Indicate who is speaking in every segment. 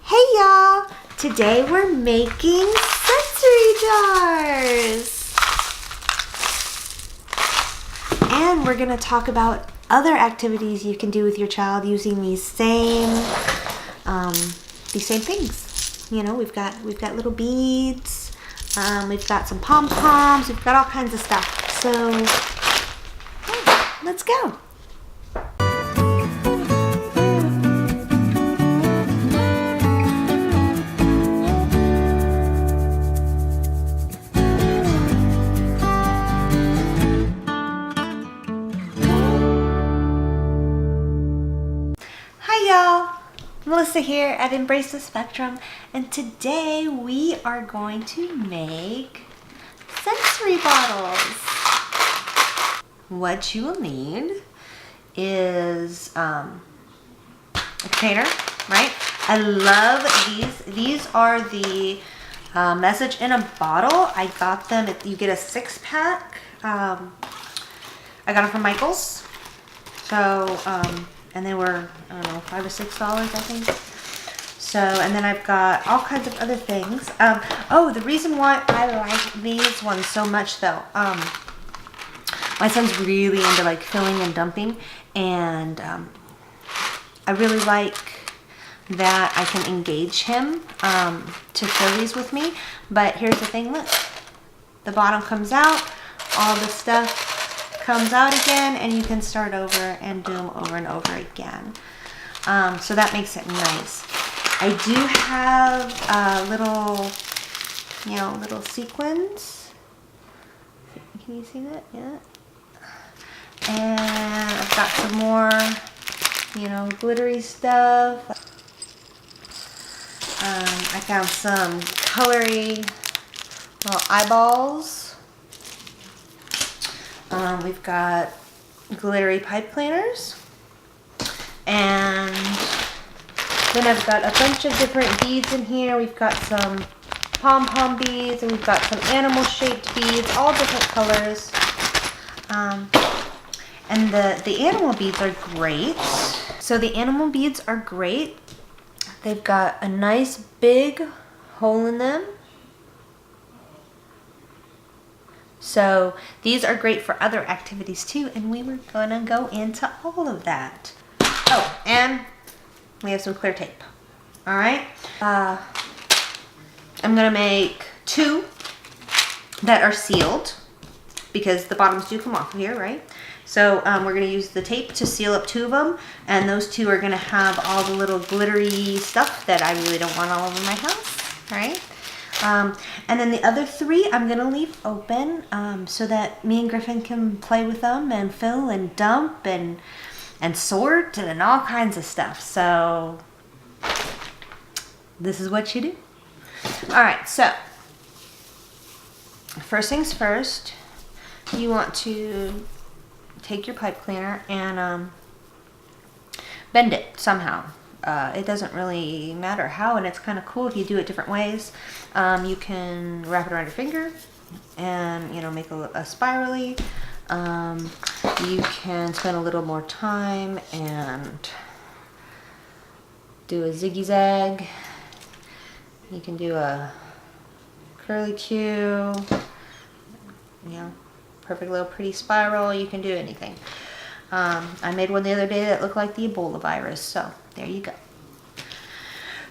Speaker 1: Hey y'all! Today we're making sensory jars! And we're gonna talk about other activities you can do with your child using these same things. You know, we've got little beads, we've got some pom-poms, we've got all kinds of stuff. So, yeah, let's go! Melissa here at Embrace the Spectrum, and today we are going to make sensory bottles. What you will need is a container, right? I love these. These are the message in a bottle. I got them, you get a 6-pack. I got them from Michael's. So, and they were, I don't know, $5 or $6, I think. So, and then I've got all kinds of other things. Oh, the reason why I like these ones so much though, my son's really into like filling and dumping, and I really like that I can engage him to fill these with me. But here's the thing, look, the bottom comes out, all the stuff comes out again, and you can start over and do them over and over again. So that makes it nice. I do have little sequins. Can you see that? Yeah. And I've got some more, glittery stuff. I found some colory little eyeballs. We've got glittery pipe cleaners, and then I've got a bunch of different beads in here. We've got some pom-pom beads, and we've got some animal-shaped beads, all different colors. And the animal beads are great. So the animal beads are great. They've got a nice big hole in them. So these are great for other activities too, and we were gonna go into all of that. Oh, and we have some clear tape. All right. I'm gonna make 2 that are sealed because the bottoms do come off of here, right? So we're gonna use the tape to seal up 2 of them, and those 2 are gonna have all the little glittery stuff that I really don't want all over my house, all right? And then the other 3 I'm gonna leave open so that me and Griffin can play with them and fill and dump and sort and all kinds of stuff. So this is what you do. All right, so first things first, you want to take your pipe cleaner and bend it somehow. It doesn't really matter how, and it's kind of cool if you do it different ways. You can wrap it around your finger and, make a spirally. You can spend a little more time and do a ziggy-zag. You can do a curly-Q, perfect little pretty spiral. You can do anything. I made one the other day that looked like the Ebola virus, so there you go.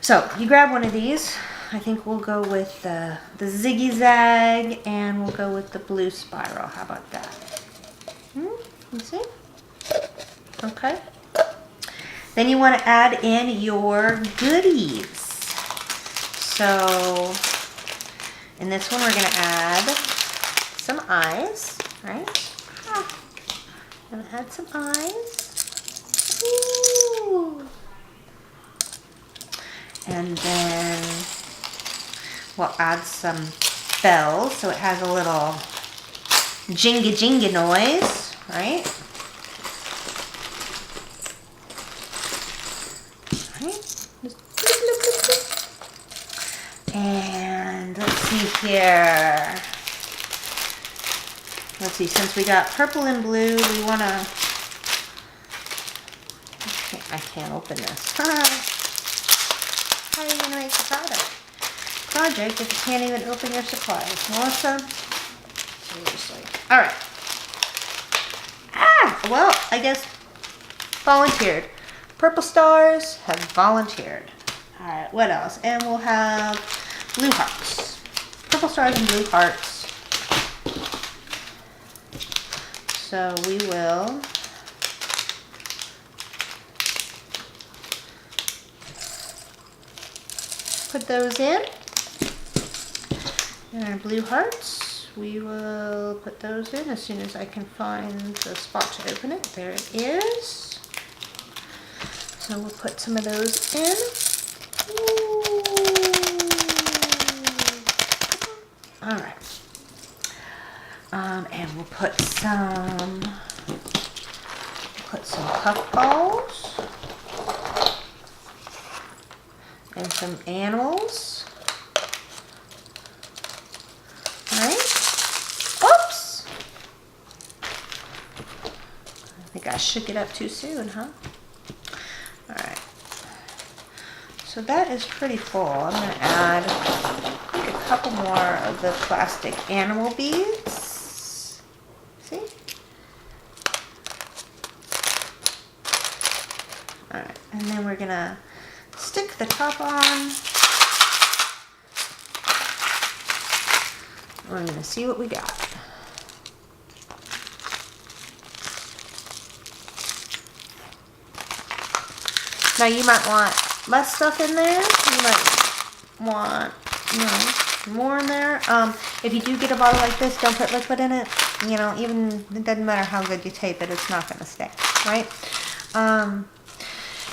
Speaker 1: So you grab one of these. I think we'll go with the ziggy-zag, and we'll go with the blue spiral. How about that? You see? Okay. Then you want to add in your goodies. So in this one, we're going to add some eyes, right? I'm gonna add some eyes. Ooh. And then we'll add some bells so it has a little jinga noise, right? And let's see here. Let's see, since we got purple and blue, we want to... I can't open this. How are you going to make the project if you can't even open your supplies? Melissa? Seriously. All right. Well, I guess volunteered. Purple stars have volunteered. All right, what else? And we'll have blue hearts. Purple stars and blue hearts. So we will put those in. And our blue hearts, we will put those in as soon as I can find the spot to open it. There it is. So we'll put some of those in. Ooh. All right. And we'll put some puff balls and some animals. All right. Oops. I think I shook it up too soon, huh? All right. So that is pretty full. I'm going to add a couple more of the plastic animal beads. See? All right, and then we're gonna stick the top on. We're gonna see what we got. Now you might want less stuff in there. You might want, more in there. If you do get a bottle like this, don't put liquid in it. Even it doesn't matter how good you tape it, it's not going to stay, right?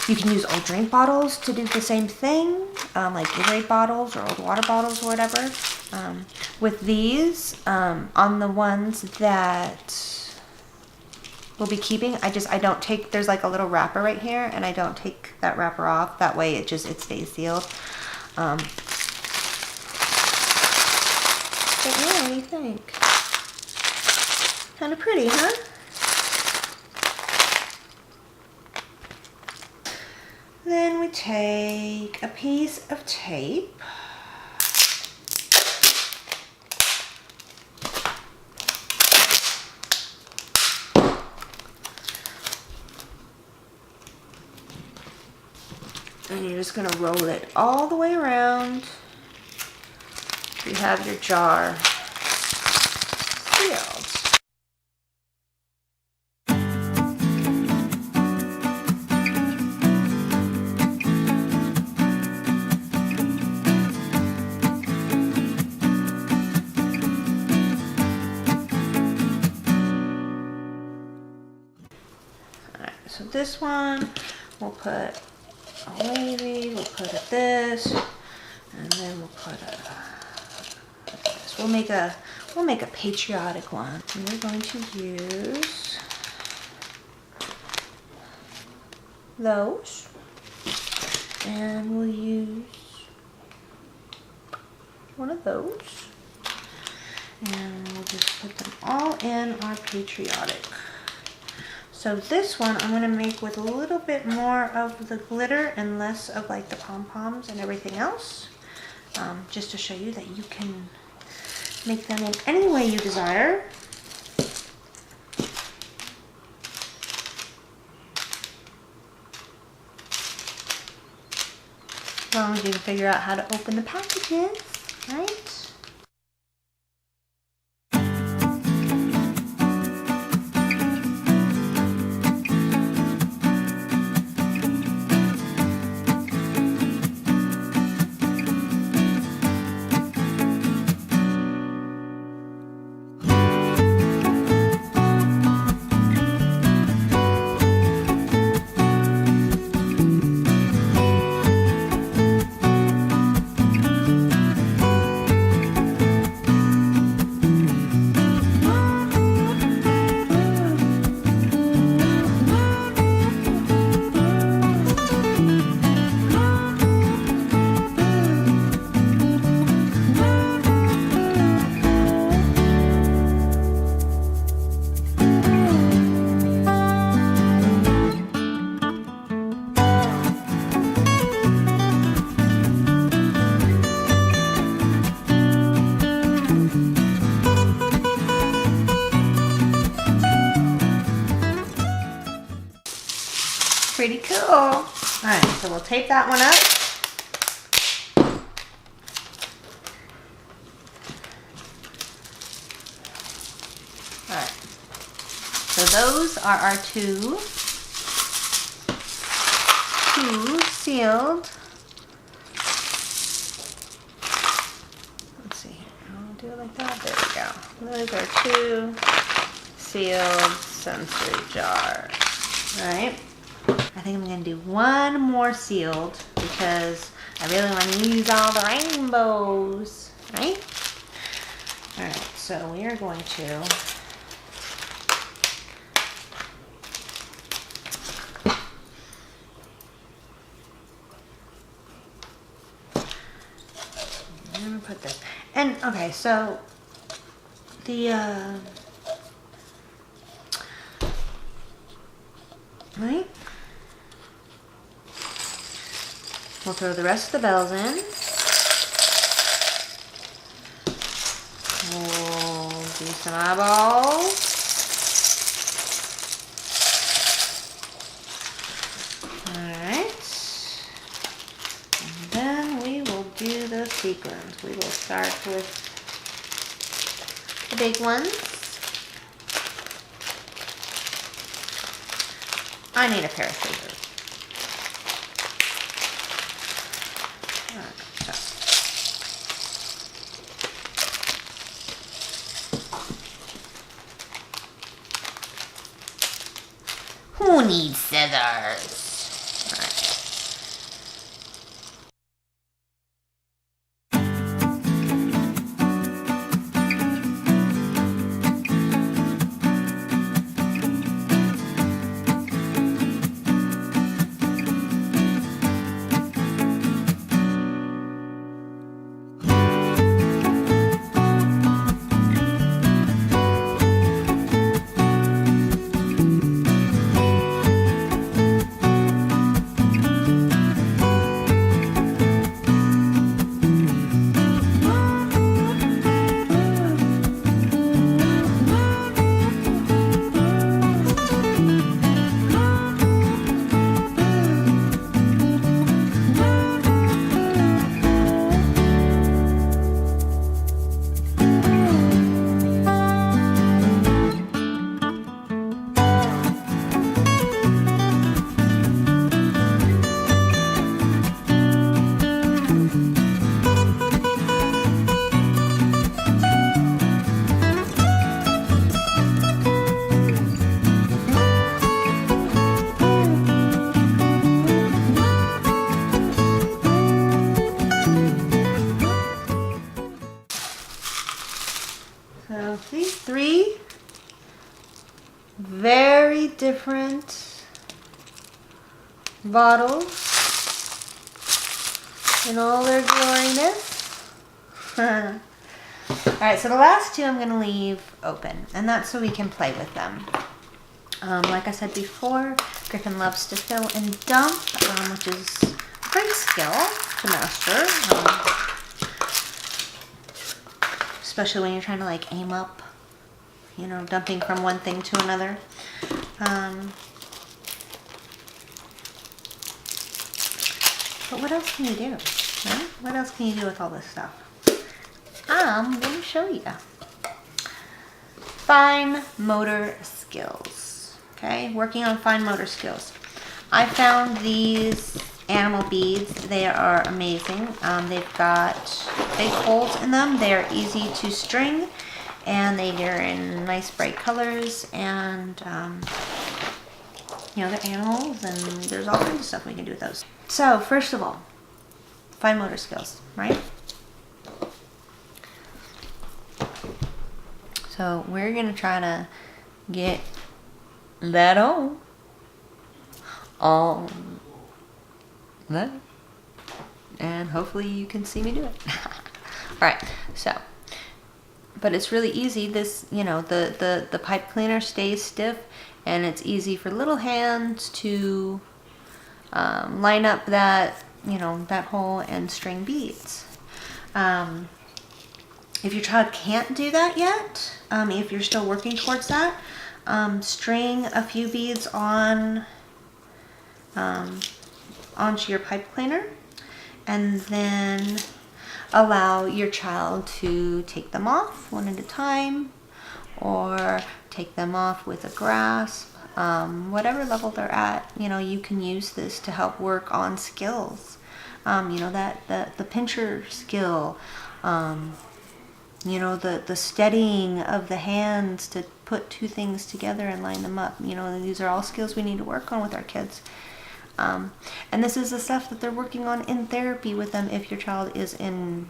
Speaker 1: You can use old drink bottles to do the same thing, like Gatorade bottles or old water bottles or whatever. With these, on the ones that we'll be keeping, I don't take, there's like a little wrapper right here, and I don't take that wrapper off. That way it stays sealed. But yeah, what do you think? Kind of pretty, huh? Then we take a piece of tape. And you're just going to roll it all the way around. You have your jar sealed. Alright, so this one we'll put a wavy, we'll put a this, and then we'll put a this. We'll make a patriotic one. And we're going to use those, and we'll use one of those, and we'll just put them all in our patriotic. So this one I'm going to make with a little bit more of the glitter and less of like the pom-poms and everything else, just to show you that you can make them in any way you desire. As long as you can figure out how to open the packages, right? pretty cool. All right, so we'll tape that one up. All right, so those are our two sealed. Let's see, I'll do it like that. There we go. Those are two sealed sensory jars. All right, I think I'm gonna do one more sealed because I really want to use all the rainbows, right? All right, so we are going to put this. And okay, so the right, we'll throw the rest of the bells in. We'll do some eyeballs. Do the sequins. We will start with the big ones. I need a pair of scissors. Who needs scissors? So these three very different bottles in all their gloriness. Alright, so the last two I'm going to leave open, and that's so we can play with them. Like I said before, Griffin loves to fill and dump, which is a great skill to master. Especially when you're trying to like aim up, you know, dumping from one thing to another. But what else can you do? Right? What else can you do with all this stuff? I'm going to show you. Fine motor skills. Okay, working on fine motor skills. I found these animal beads. They are amazing. They've got big holes in them. They are easy to string, and they are in nice bright colors, and you know, they're animals, and there's all kinds of stuff we can do with those. So first of all, fine motor skills, right? So we're gonna try to get that on that, and hopefully you can see me do it. All right, so, but it's really easy. This, you know, the pipe cleaner stays stiff, and it's easy for little hands to line up that, you know, that hole and string beads. If your child can't do that yet, if you're still working towards that, string a few beads on onto your pipe cleaner, and then allow your child to take them off one at a time, or take them off with a grasp. Whatever level they're at, you can use this to help work on skills. The pincher skill, the steadying of the hands to put two things together and line them up. These are all skills we need to work on with our kids. And this is the stuff that they're working on in therapy with them if your child is in,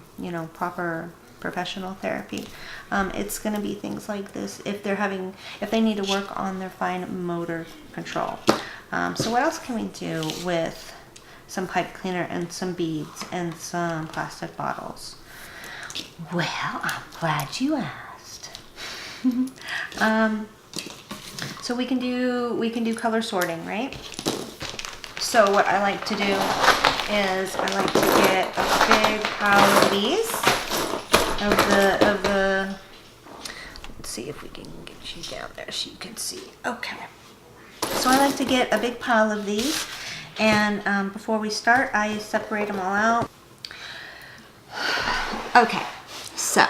Speaker 1: proper professional therapy. It's going to be things like this if they need to work on their fine motor control. So what else can we do with some pipe cleaner and some beads and some plastic bottles? Well, I'm glad you asked. So we can do color sorting, right? So what I like to do is I like to get a big pile of these, of the, let's see if we can get you down there so you can see. Okay. So I like to get a big pile of these, and before we start, I separate them all out. Okay, so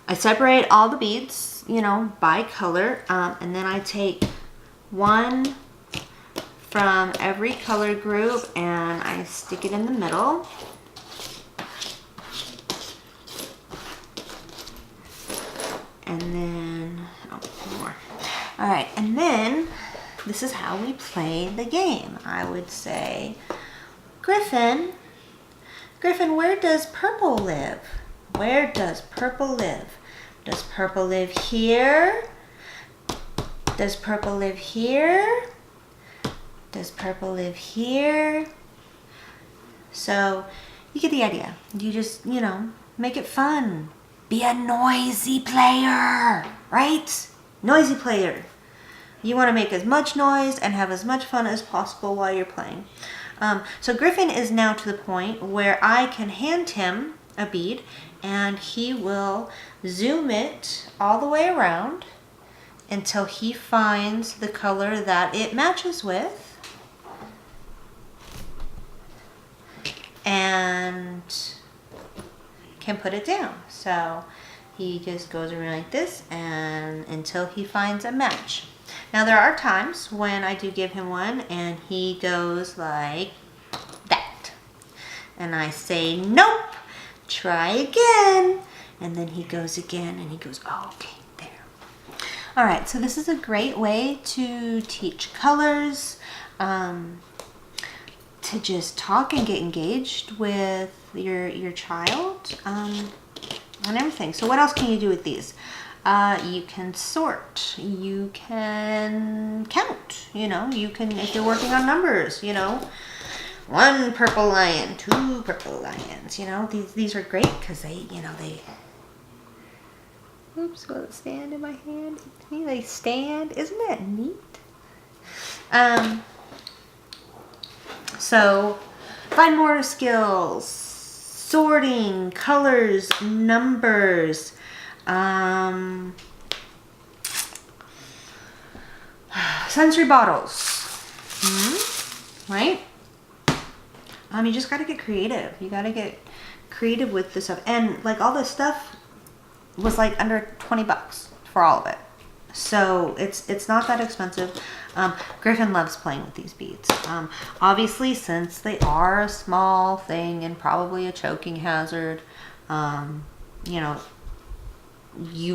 Speaker 1: I separate all the beads, by color, and then I take one from every color group and I stick it in the middle. And then, more. All right, and then this is how we play the game. I would say, Griffin, where does purple live? Where does purple live? Does purple live here? Does purple live here? Does purple live here? So you get the idea. You just, make it fun. Be a noisy player, right? Noisy player. You want to make as much noise and have as much fun as possible while you're playing. So Griffin is now to the point where I can hand him a bead and he will zoom it all the way around until he finds the color that it matches with. And can put it down. So he just goes around like this and until he finds a match. Now there are times when I do give him one and he goes like that. And I say, nope, try again. And then he goes again and he goes, oh, okay, there. All right, so this is a great way to teach colors, to just talk and get engaged with your child, and everything. So what else can you do with these? You can sort, you can count, you can, if you're working on numbers, 1 purple lion, 2 purple lions, these are great because they, oops, will it stand in my hand? They stand, isn't that neat? So, fine motor skills, sorting, colors, numbers, sensory bottles, right? You just got to get creative. You got to get creative with this stuff. And like all this stuff was like under 20 bucks for all of it. So it's not that expensive. Griffin loves playing with these beads. Obviously, since they are a small thing and probably a choking hazard, you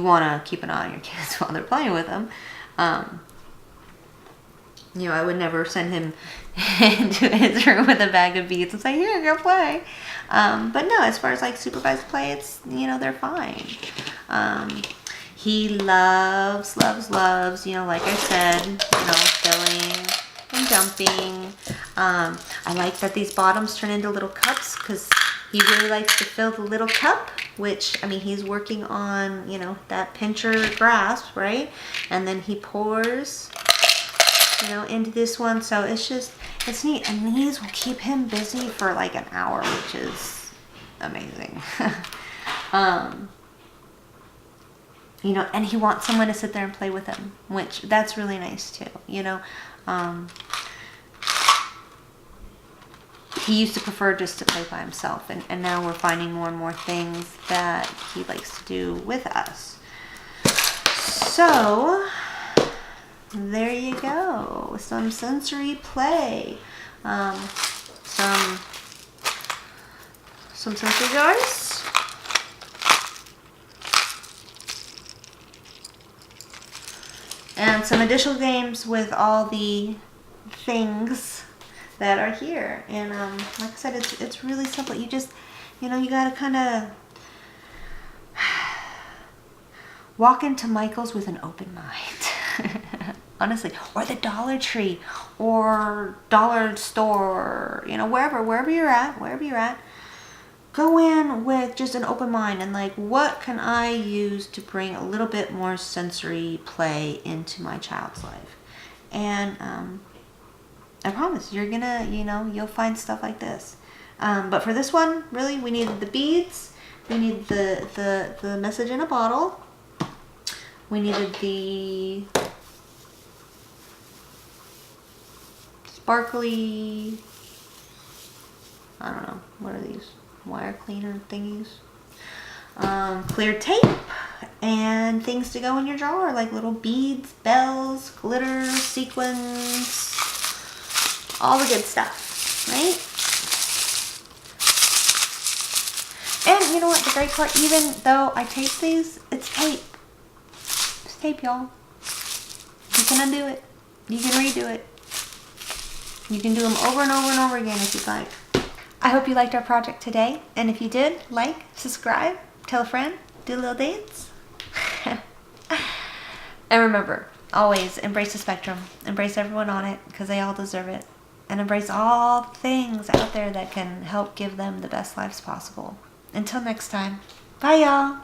Speaker 1: want to keep an eye on your kids while they're playing with them. I would never send him into his room with a bag of beads and say, here, go play. But no, as far as like supervised play, it's, they're fine. He loves, like I said, filling and dumping. I like that these bottoms turn into little cups because he really likes to fill the little cup, which, he's working on, that pincher grasp, right? And then he pours, into this one. So it's neat. And these will keep him busy for like an hour, which is amazing. And he wants someone to sit there and play with him, which that's really nice too. He used to prefer just to play by himself, and now we're finding more and more things that he likes to do with us. So there you go, some sensory play, some sensory jars, and some additional games with all the things that are here. And like I said, it's really simple. You just, you gotta kind of walk into Michael's with an open mind. Honestly, or the Dollar Tree or dollar store, wherever you're at, go in with just an open mind and like, what can I use to bring a little bit more sensory play into my child's life? And I promise you're gonna, you'll find stuff like this. But for this one, really, we needed the beads, we needed the message in a bottle, we needed the sparkly, I don't know, what are these? Wire cleaner thingies. Clear tape, and things to go in your jar, like little beads, bells, glitter, sequins, all the good stuff, right? And you know what, the great part, even though I taped these, it's tape. It's tape, y'all. You can undo it. You can redo it. You can do them over and over and over again if you'd like. I hope you liked our project today, and if you did, like, subscribe, tell a friend, do a little dance. And remember, always embrace the spectrum. Embrace everyone on it, because they all deserve it. And embrace all things out there that can help give them the best lives possible. Until next time, bye y'all.